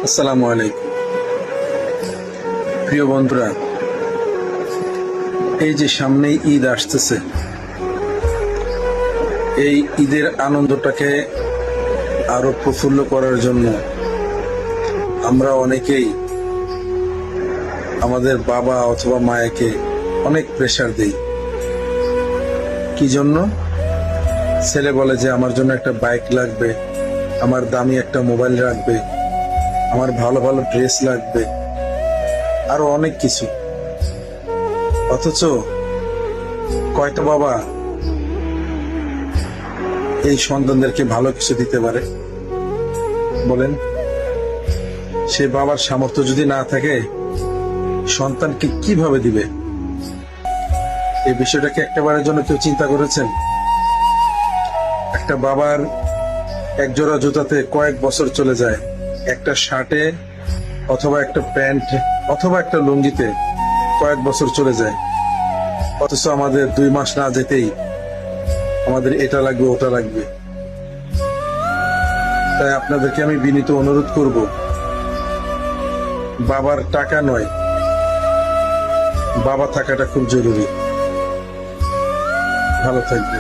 আসসালামু আলাইকুম। প্রিয় বন্ধুরা, এই যে সামনেই ঈদ আসতেছে, এই ঈদের আনন্দটাকে আরো প্রফুল্ল করার জন্য আমরা অনেকেই আমাদের বাবা অথবা মায়েকে অনেক প্রেসার দিই। কি জন্য? ছেলে বলে যে আমার জন্য একটা বাইক লাগবে, আমার দামি একটা মোবাইল লাগবে, আমার ভালো ভালো ড্রেস লাগবে, আরো অনেক কিছু। অথচ কয়টা বাবা এই সন্তানদেরকে ভালো কিছু দিতে পারে বলেন? সে বাবার সামর্থ্য যদি না থাকে, সন্তানকে কিভাবে দিবে? এই বিষয়টাকে একটাবারের জন্য কেউ চিন্তা করেছেন? একটা বাবার এক জোড়া জুতাতে কয়েক বছর চলে যায়, একটা শার্টে অথবা একটা প্যান্ট অথবা একটা লুঙ্গিতে কয়েক বছর চলে যায়। অথচ আমাদের 2 মাস না যেতেই আমাদের এটা লাগবে, ওটা লাগবে। তাই আপনাদেরকে আমি বিনীত অনুরোধ করব, বাবার টাকা নয়, বাবা থাকাটা খুব জরুরি। ভালো থাকবে।